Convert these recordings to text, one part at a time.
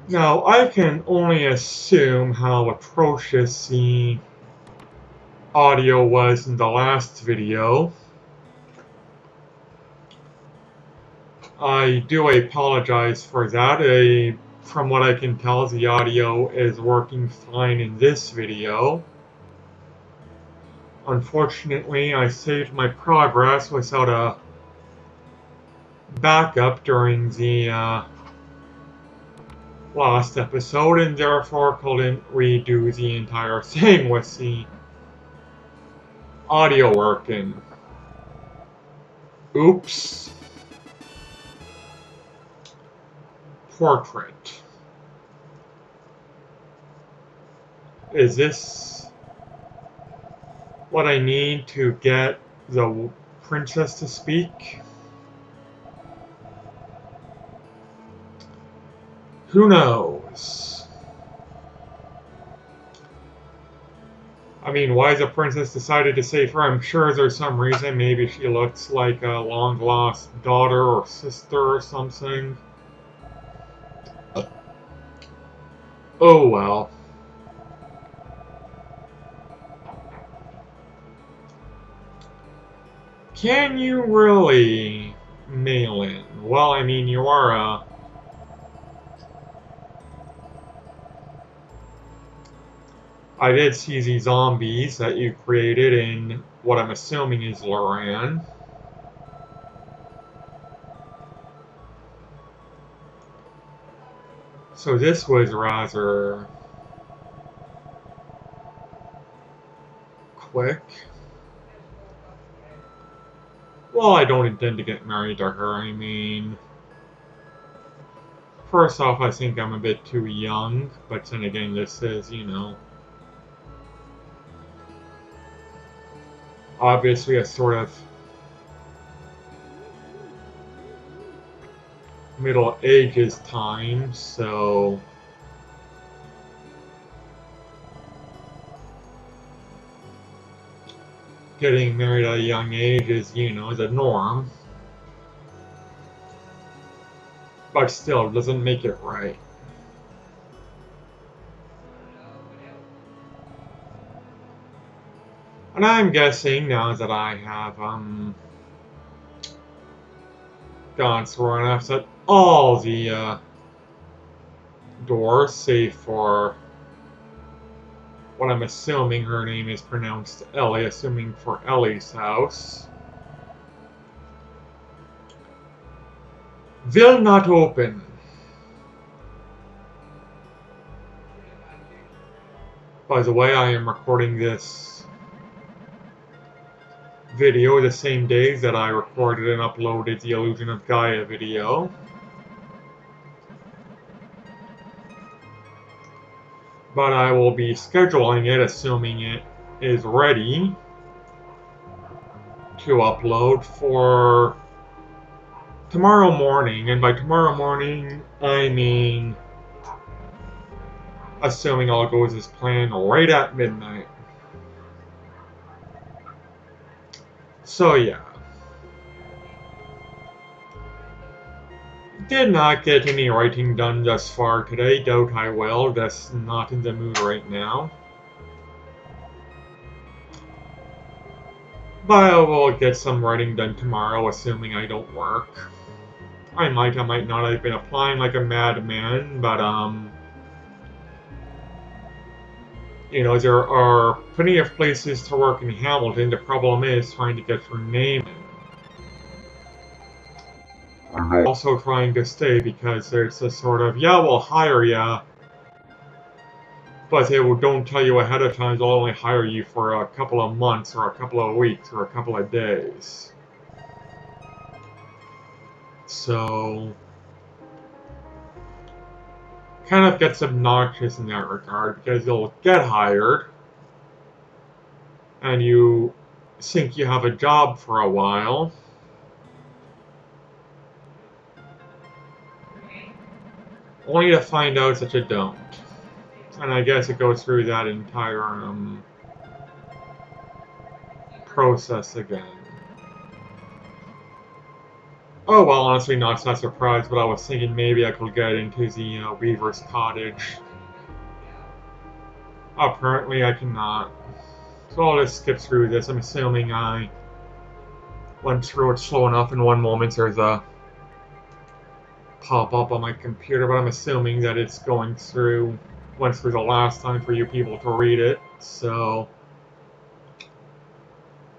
Now, I can only assume how atrocious the audio was in the last video. I do apologize for that. From what I can tell, the audio is working fine in this video. Unfortunately, I saved my progress without a backup during the last episode, and therefore couldn't redo the entire thing with the audio working. Oops. Portrait. Is this what I need to get the princess to speak? Who knows? I mean, why the princess decided to save her, I'm sure there's some reason. Maybe she looks like a long-lost daughter or sister or something. Oh well. Can you really mail in? Well, I mean, you are a... I did see the zombies that you created in what I'm assuming is Loran. So this was rather quick. Well, I don't intend to get married to her. I mean, first off, I think I'm a bit too young, but then again, this is, obviously a sort of Middle Ages time, so getting married at a young age is, the norm. But still, it doesn't make it right. And I'm guessing now that I have gone through and I've set all the doors, save for what I'm assuming her name is pronounced Ellie, assuming for Ellie's house. Will not open. By the way, I am recording this video the same day that I recorded and uploaded the Illusion of Gaia video. But I will be scheduling it, assuming it is ready to upload for tomorrow morning. And by tomorrow morning, I mean assuming all goes as planned, right at midnight. So yeah. Did not get any writing done thus far today. Doubt I will. Just not in the mood right now. But I will get some writing done tomorrow, assuming I don't work. I might not. I've been applying like a madman, but there are plenty of places to work in Hamilton. The problem is trying to get your name in. I'm also trying to stay because there's a sort of, yeah, we'll hire ya, but they don't tell you ahead of time they'll only hire you for a couple of months or a couple of weeks or a couple of days. So, kind of gets obnoxious in that regard because you'll get hired and you think you have a job for a while. Only to find out that you don't. And I guess it goes through that entire process again. Oh, well, honestly, not that surprised, but I was thinking maybe I could get into the Weaver's Cottage. Apparently, I cannot. So I'll just skip through this. I'm assuming I went through it slow enough. In one moment, there's a pop-up on my computer, but I'm assuming that it's went through the last time for you people to read it, so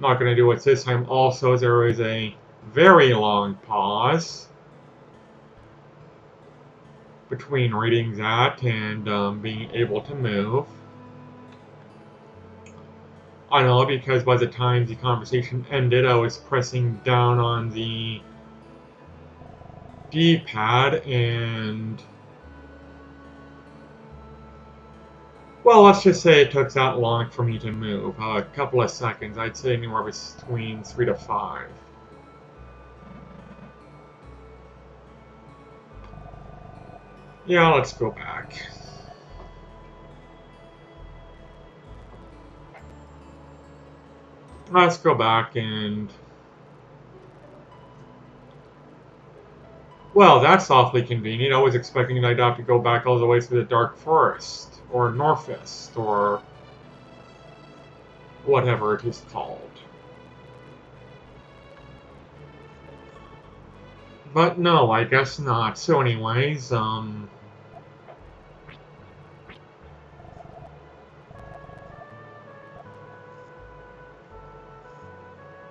not going to do it this time. Also, there is a very long pause between reading that and being able to move. I know, because by the time the conversation ended, I was pressing down on the D-pad and, well, let's just say it took that long for me to move. A couple of seconds. I'd say anywhere between 3 to 5. Yeah, let's go back. Let's go back and... Well, that's awfully convenient. I was expecting I'd have to go back all the way through the Dark Forest, or Northwest, or whatever it is called. But no, I guess not. So anyways,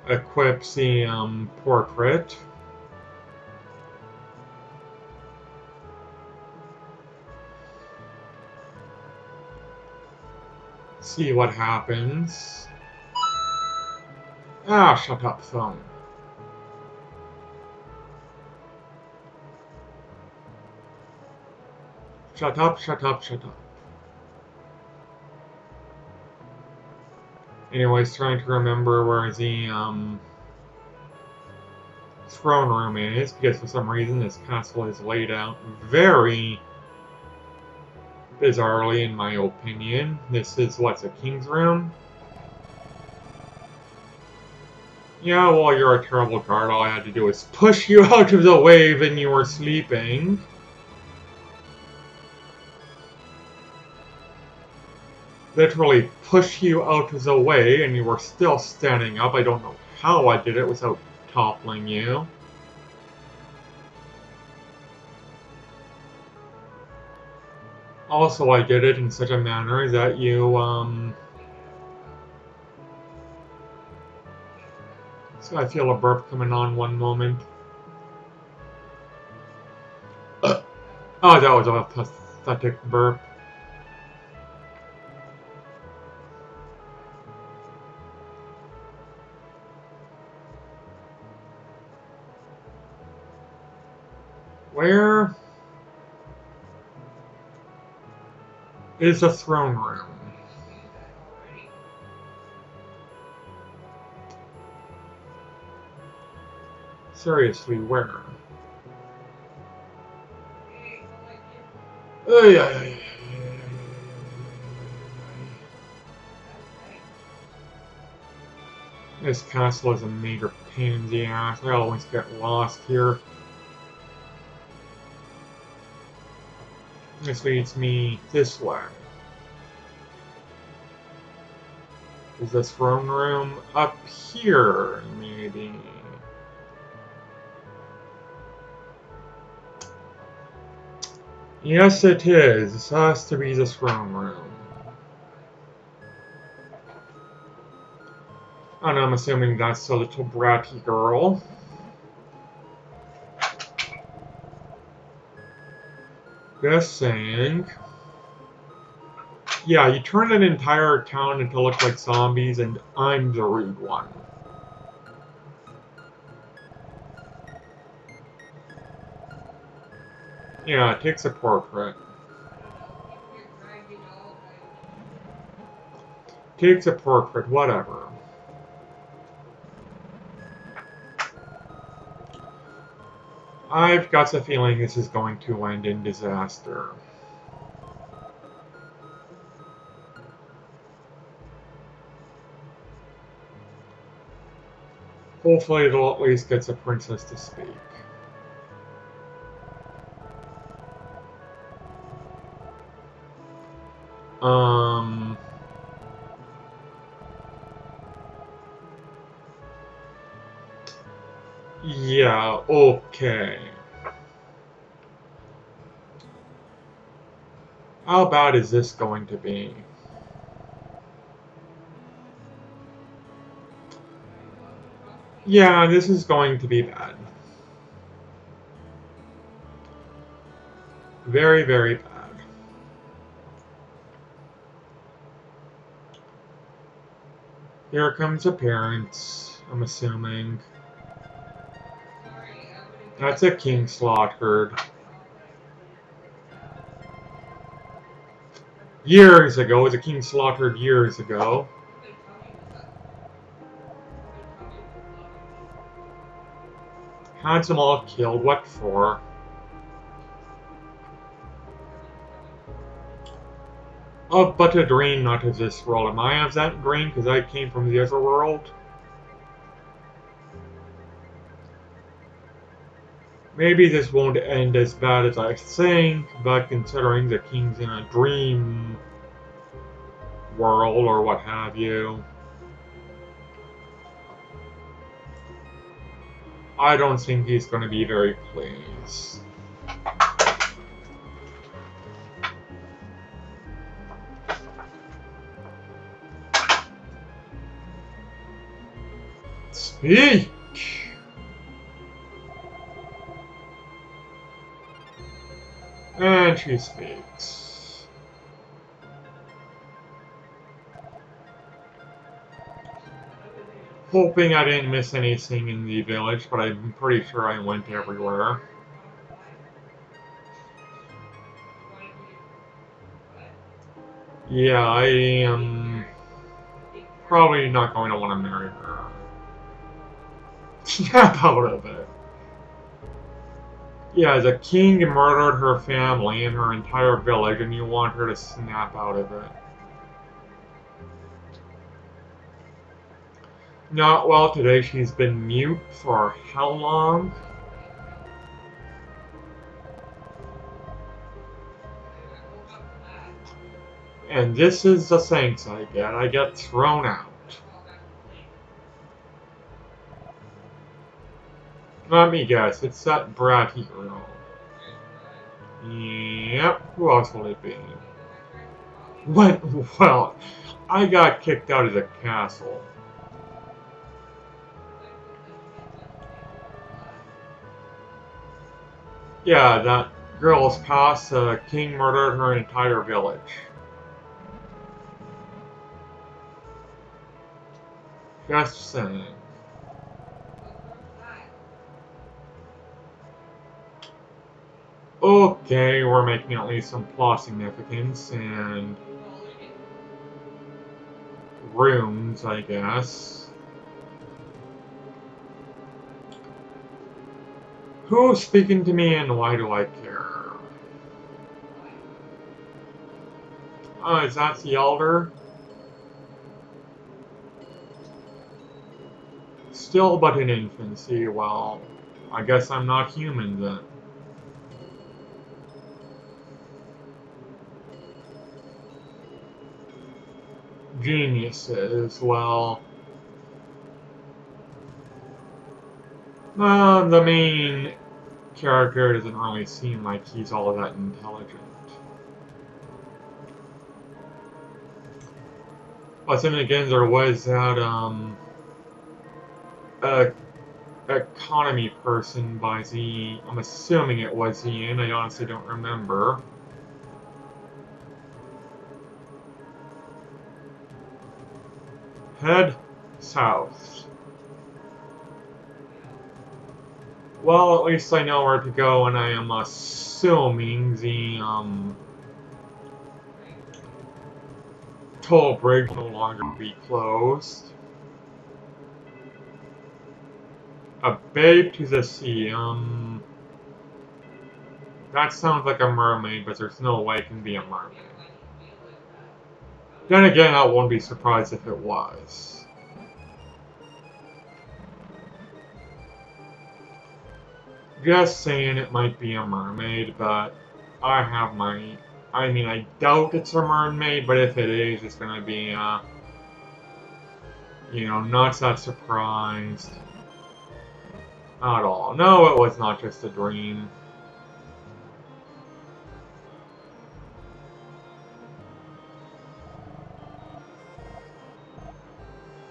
equip the portrait. See what happens. Ah, shut up, phone. Shut up, shut up, shut up. Anyways, trying to remember where the throne room is, because for some reason this castle is laid out very bizarrely, in my opinion. This is, what's a king's room? Yeah, well, you're a terrible guard. All I had to do was push you out of the way when you were sleeping. Literally push you out of the way, and you were still standing up. I don't know how I did it without toppling you. Also, I did it in such a manner that you, So I feel a burp coming on one moment. Oh, that was a pathetic burp. Where is the throne room? Seriously, where? Ay, ay, ay. This castle is a major pain in the ass. I always get lost here. This leads me this way. Is the throne room up here, maybe? Yes, it is. This has to be the throne room. And I'm assuming that's the little bratty girl. Just saying. Yeah, you turn an entire town into look like zombies, and I'm the rude one. Yeah, it takes a portrait. Takes a portrait, whatever. I've got the feeling this is going to end in disaster. Hopefully it'll at least get the princess to speak. Um... Yeah, okay. How bad is this going to be? Yeah, this is going to be bad. Very, very bad. Here comes the parents, I'm assuming. That's a king slaughtered. Years ago, the king slaughtered years ago. Had them all killed, what for? Oh, but a dream, not of this world. Am I of that dream because I came from the other world? Maybe this won't end as bad as I think, but considering the king's in a dream world or what have you, I don't think he's going to be very pleased. Speak! And she speaks. Hoping I didn't miss anything in the village, but I'm pretty sure I went everywhere. Yeah, I am probably not going to want to marry her. Snap out of it. Yeah, the king murdered her family and her entire village, and you want her to snap out of it. Not well today. She's been mute for how long? And this is the thanks I get. I get thrown out. Let me guess, it's that brat hero. Yep, who else will it be? What? Well, I got kicked out of the castle. Yeah, that girl's past, the king murdered her entire village. Just saying. Okay, we're making at least some plot significance and runes, I guess. Who's speaking to me and why do I care? Oh, is that the elder? Still but in infancy. Well, I guess I'm not human then. Geniuses, well... the main character doesn't really seem like he's all that intelligent. But then again, there was that, economy person by the... I'm assuming it was Ian, I honestly don't remember. Head south. Well, at least I know where to go, and I am assuming the, toll bridge will no longer be closed. A babe to the sea, that sounds like a mermaid, but there's no way it can be a mermaid. Then again, I won't be surprised if it was. Just saying it might be a mermaid, but I have my I mean, I doubt it's a mermaid, but if it is, it's gonna be, you know, not that surprised at all. No, it was not just a dream.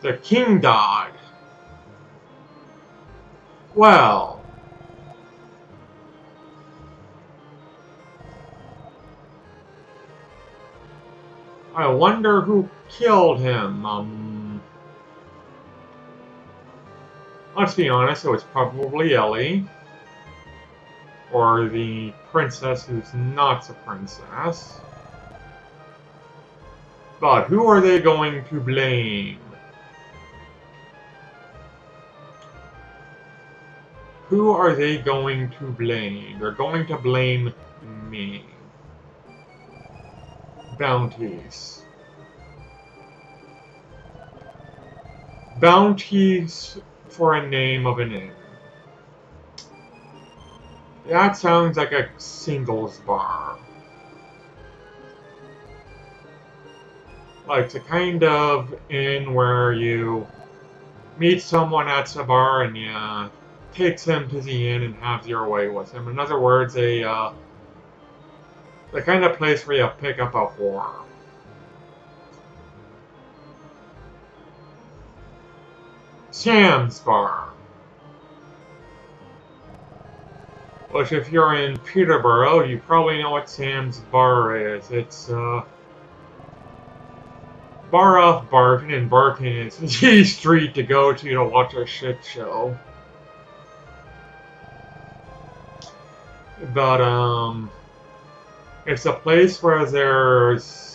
The king died. Well, I wonder who killed him. Let's be honest, it was probably Ellie. Or the princess who's not a princess. But who are they going to blame? Who are they going to blame? They're going to blame me. Bounties. Bounties for a name of an inn. That sounds like a singles bar. Like the kind of inn where you meet someone at the bar and you take them to the inn and have your way with them. In other words, the kind of place where you pick up a whore. Sam's Bar. Which, if you're in Peterborough, you probably know what Sam's Bar is. It's bar off Barton, and Barton is the street to go to watch a shit show. But it's a place where there's.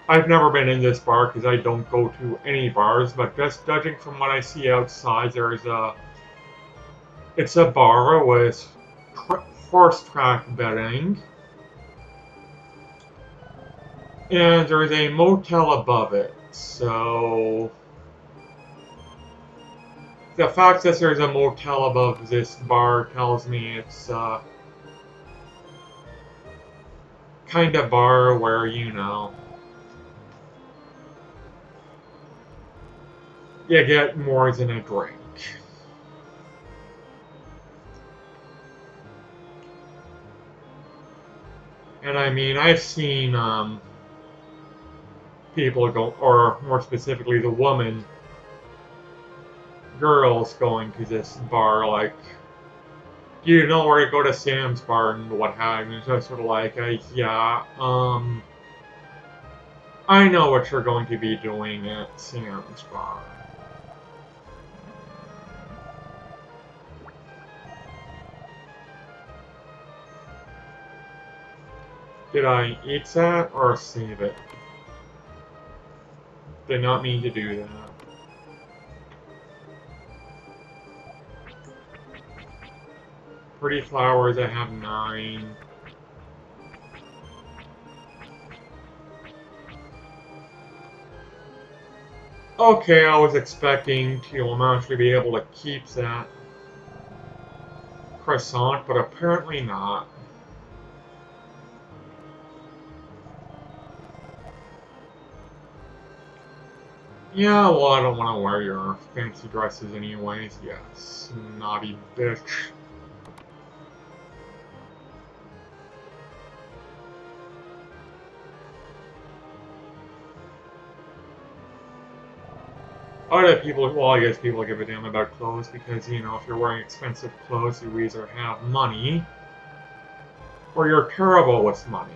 I've never been in this bar because I don't go to any bars, but just judging from what I see outside, it's a bar with horse track betting, and there's a motel above it. So the fact that there's a motel above this bar tells me it's kind of bar where, you know, you get more than a drink. And I mean, I've seen people go, or more specifically, the girls going to this bar, like, you know where to go to Sam's Bar and what have you. It's just sort of like, yeah, I know what you're going to be doing at Sam's Bar. Did I eat that or save it? Did not mean to do that. Pretty flowers, I have 9. Okay, I was expecting to actually be able to keep that croissant, but apparently not. Yeah, well, I don't want to wear your fancy dresses anyways. Yes, naughty bitch. Other people, well, I guess people give a damn about clothes because, you know, if you're wearing expensive clothes, you either have money or you're terrible with money.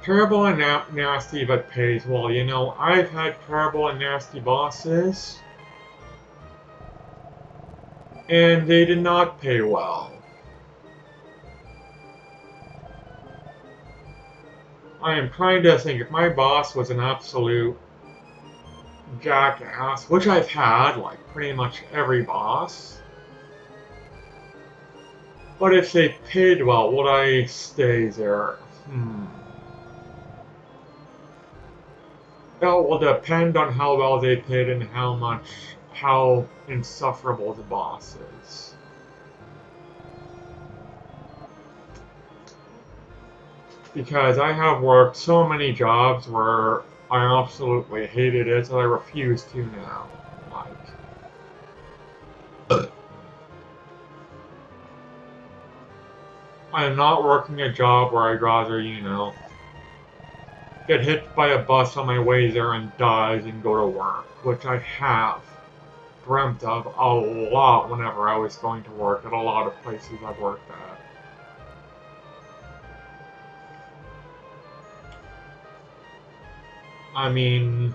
Terrible and nasty, but pays well. You know, I've had terrible and nasty bosses, and they did not pay well. I am trying to think, if my boss was an absolute jackass, which I've had, like pretty much every boss, but if they paid well, would I stay there? It will depend on how well they paid and how insufferable the boss is. Because I have worked so many jobs where I absolutely hated it, so I refuse to now. Like, I am not working a job where I'd rather, get hit by a bus on my way there and die than go to work, which I have dreamt of a lot whenever I was going to work at a lot of places I've worked at. I mean,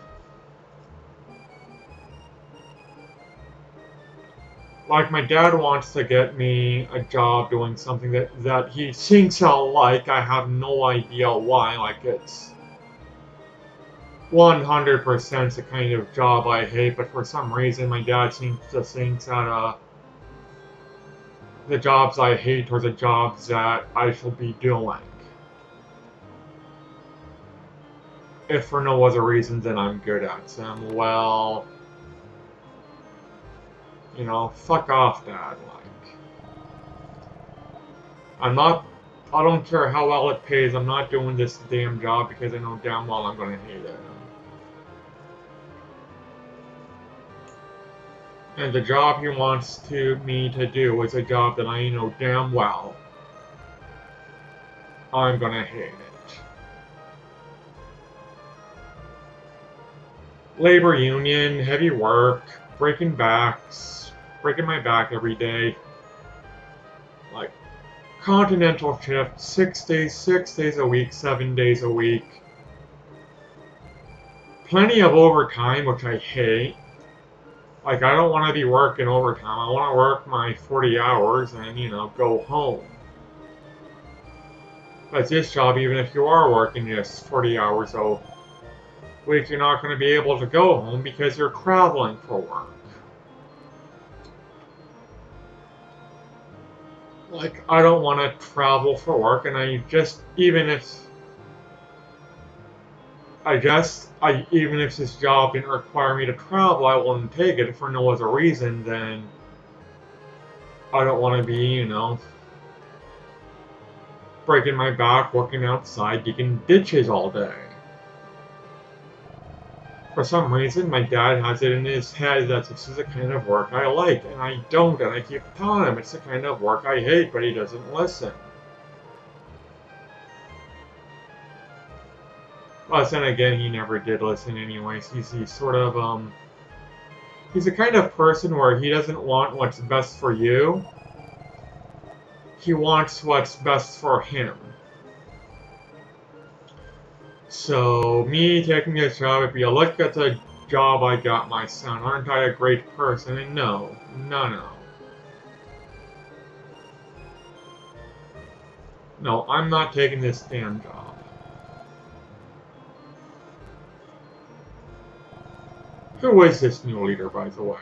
like my dad wants to get me a job doing something that he thinks I'll like. I have no idea why. Like it's 100% the kind of job I hate, but for some reason my dad seems to think that the jobs I hate are the jobs that I should be doing. If for no other reason than I'm good at them, well, fuck off, Dad. Like, I don't care how well it pays, I'm not doing this damn job because I know damn well I'm gonna hate it. And the job he wants me to do is a job that I know damn well I'm gonna hate it. Labor union, heavy work, breaking my back every day. Like, continental shift, 6 days a week, 7 days a week. Plenty of overtime, which I hate. Like, I don't want to be working overtime. I want to work my 40 hours and, go home. But this job, even if you are working just 40 hours a week, you're not going to be able to go home because you're traveling for work. Like, I don't want to travel for work, and even if this job didn't require me to travel, I wouldn't take it for no other reason than I don't want to be, breaking my back, working outside, digging ditches all day. For some reason, my dad has it in his head that this is the kind of work I like, and I don't, and I keep telling him it's the kind of work I hate, but he doesn't listen. But then again, he never did listen anyways. He's the kind of person where he doesn't want what's best for you. He wants what's best for him. So, me taking this job, if you look at the job I got, my son, aren't I a great person? And no. No, I'm not taking this damn job. Who is this new leader, by the way?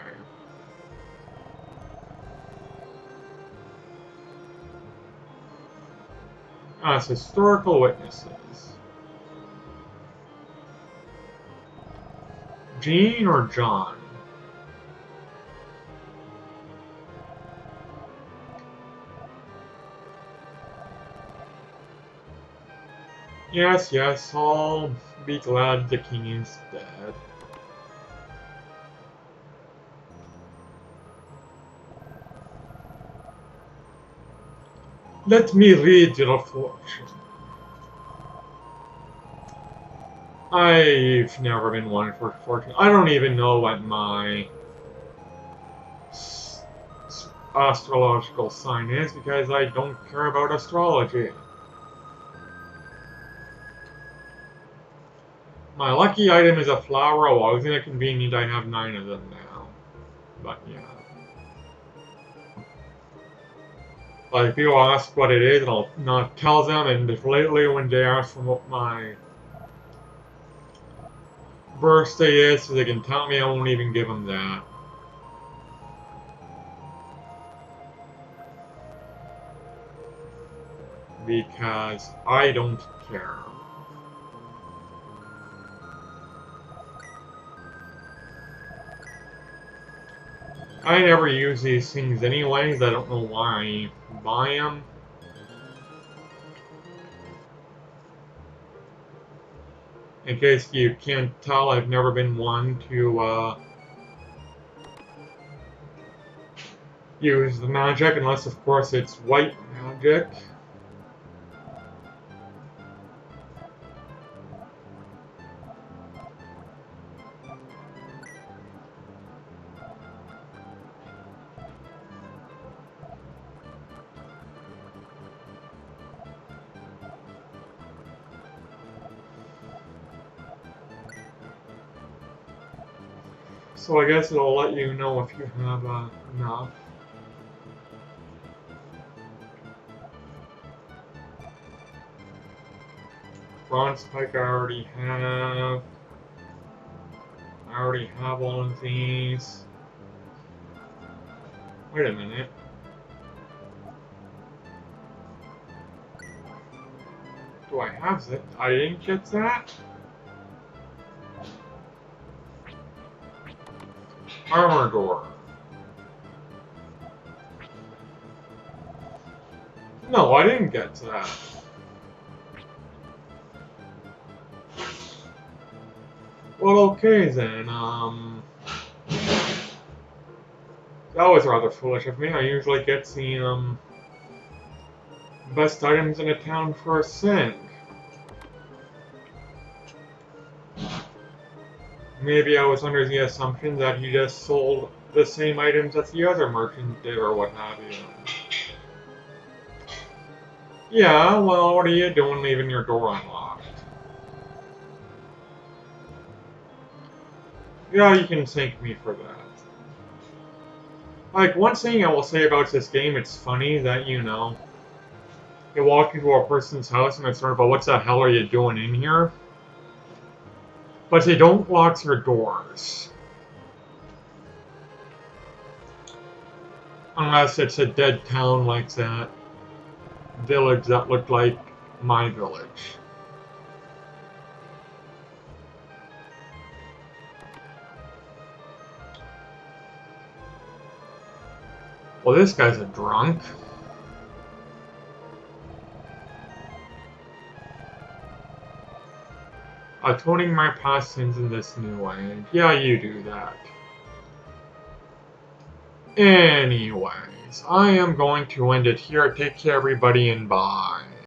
As historical witnesses. Jean or John? Yes, I'll be glad the king is dead. Let me read your fortune. I've never been one for fortune. I don't even know what my astrological sign is because I don't care about astrology. My lucky item is a flower. Oh, isn't it convenient I have 9 of them now? But yeah. Like, if people ask what it is, and I'll not tell them, and if lately when they ask for what my birthday is so they can tell me, I won't even give them that. Because I don't care. I never use these things anyways, I don't know why I buy them. In case you can't tell, I've never been one to use the magic, unless of course it's white magic. So I guess it'll let you know if you have enough. Bronze spike I already have. I already have all of these. Wait a minute. Do I have that? I didn't get that? Armor door. No, I didn't get that. Well, okay then, that was rather foolish of me. I usually get the, best items in a town for a cent. Maybe I was under the assumption that he just sold the same items that the other merchant did, or what have you. Yeah, well, what are you doing leaving your door unlocked? Yeah, you can thank me for that. Like, one thing I will say about this game, it's funny that, you know, you walk into a person's house and it's sort of, what the hell are you doing in here? But they don't lock their doors. Unless it's a dead town like that village that looked like my village. Well, this guy's a drunk. Atoning my past sins in this new age. Yeah, you do that. Anyways, I am going to end it here. Take care, everybody, and bye.